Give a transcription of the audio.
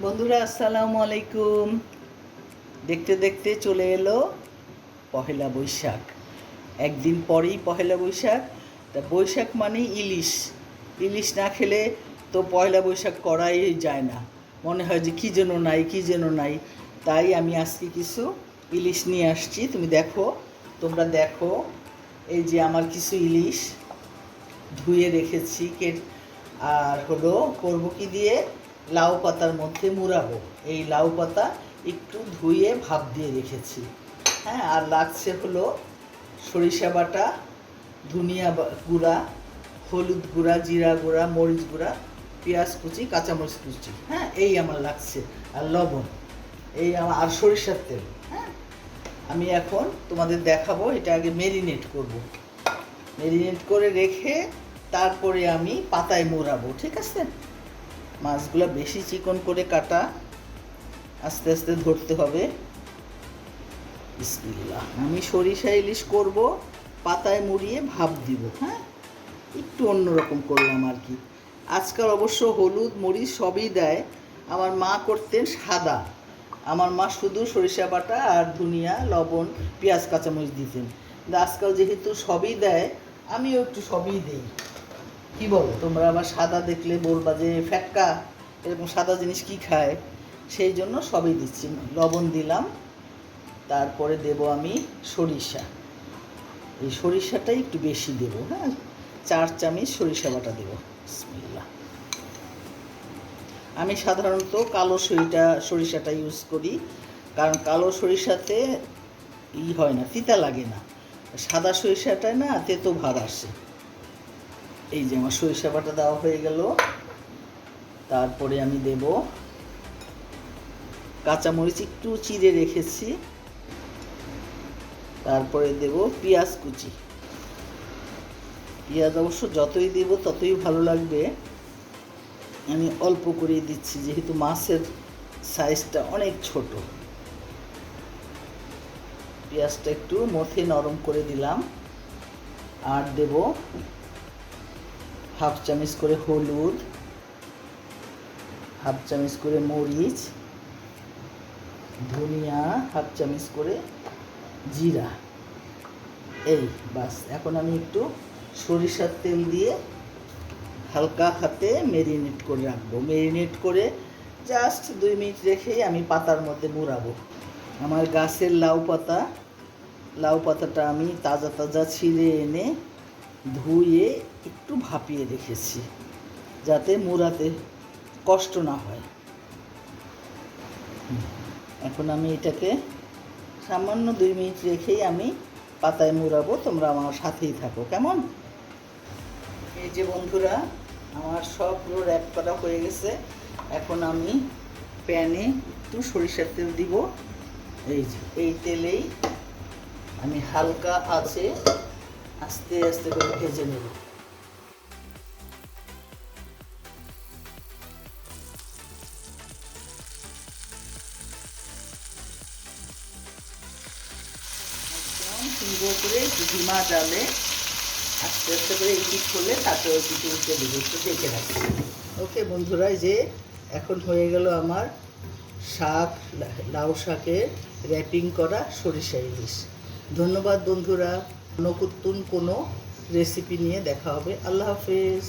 বন্ধুরা আসসালামু আলাইকুম। দেখতে দেখতে চলে এলো পহেলা বৈশাখ। একদিন পরেই পহেলা বৈশাখ। তা বৈশাখ মানেই ইলিশ। ইলিশ না খেলে তো পয়লা বৈশাখ করাই যায় না। মনে হয় যে কী যেন নাই কী যেন নাই। তাই আমি আজকে কিছু ইলিশ নিয়ে আসছি। তোমরা দেখো, এই যে আমার কিছু ইলিশ ধুয়ে রেখেছি আর করবো কি দিয়ে, লাউ পাতার মধ্যে মুড়াবো। এই লাউ পাতা একটু ধুয়ে ভাপ দিয়ে রেখেছি। হ্যাঁ, আর লাগছে সরিষা বাটা, ধনিয়া গুঁড়া, হলুদ গুঁড়া, জিরা গুঁড়া, মরিচ গুঁড়া, পেঁয়াজ কুচি, কাঁচামরিচ কুচি। হ্যাঁ, এই আমার লাগছে। আর লবণ, এই আমার, আর সরিষার তেল। হ্যাঁ, আমি এখন তোমাদের দেখাবো। এটা আগে মেরিনেট করব। মেরিনেট করে রেখে তারপরে আমি পাতায় মোড়াবো। ঠিক আছে? মাছগুলো বেশি চিকন করে কাটা, আস্তে আস্তে ধরতে হবে। বিসমিল্লাহ। আমি সরিষা ইলিশ করব, পাতায় মুড়িয়ে ভাপ দিব। হ্যাঁ, একটু অন্যরকম করলাম আর কি। আজকাল অবশ্য হলুদ মরিচ সবই দেয়। আমার মা করতেন সাদা। আমার মা শুধু সরিষা বাটা আর ধনিয়া, লবণ, পেঁয়াজ, কাঁচামরিচ দিতেন। কিন্তু আজকাল যেহেতু সবই দেয়, আমিও একটু সবই দিই। কি বলো তোমরা? আবার সাদা দেখলে বলবা যে ফ্যাক্কা, এরকম সাদা জিনিস কি খায়। সেই জন্য সবই দিচ্ছি। লবণ দিলাম, তারপরে দেব আমি সরিষা। এই সরিষাটাই একটু বেশি দেব। হ্যাঁ, 4 চামচ সরিষা বাটা দেব। বিসমিল্লাহ। আমি সাধারণত কালো সরিষাটা ইউজ করি, কারণ কালো সরিষাতে হয় না, তিতা লাগে না। সাদা সরিষাটায় না তেতো ভাব আসে। এই যে আমার সরিষা বাটা দেওয়া হয়ে গেল। তারপরে আমি দেব কাঁচামরিচ একটু চিড়ে রেখেছি। তারপরে দেব পেঁয়াজ কুচি। পেঁয়াজ অবশ্য যতই দেব ততই ভালো লাগবে। আমি অল্প করে দিচ্ছি যেহেতু মাছের সাইজটা অনেক ছোট। পেঁয়াজটা একটু মথে নরম করে দিলাম। আর দেব হাফ চামচ করে হলুদ, হাফ চামচ করে মরিচ, ধনিয়া, হাফ চামচ করে জিরা। এই বাস। এখন আমি একটু সরিষার তেল দিয়ে হালকা হাতে মেরিনেট করে রাখবো। মেরিনেট করে জাস্ট 2 মিনিট রেখেই আমি পাতার মধ্যে মুড়াবো। আমার গাছের লাউ পাতাটা আমি তাজা তাজা ছিঁড়ে এনে ধুয়ে একটু ভাপিয়ে রেখেছি, যাতে মুড়াতে কষ্ট না হয়। এখন আমি এটাকে সামান্য 2 মিনিট রেখেই আমি পাতায় মুড়াবো। তোমরা আমার সাথেই থাকো, কেমন? এই যে বন্ধুরা, আমার সবগুলো র্যাপ করা হয়ে গেছে। এখন আমি প্যানে একটু সরিষার তেল দিব। এই যে এই তেলেই আমি হালকা আছে আস্তে আস্তে করে ভেজে নেব। একদম সুন্দর করে ধীমা জালে আস্তে আস্তে করে এই পিঠ করলে তারপরে ওই পিঠে উঠে দেবো। একটু দেখে রাখি। ওকে বন্ধুরা, যে এখন হয়ে গেল আমার লাউ শাকের র্যাপিং করা সরিষা ইলিশ। ধন্যবাদ বন্ধুরা। নতুন কোনো রেসিপি নিয়ে দেখা হবে। আল্লাহ হাফেজ।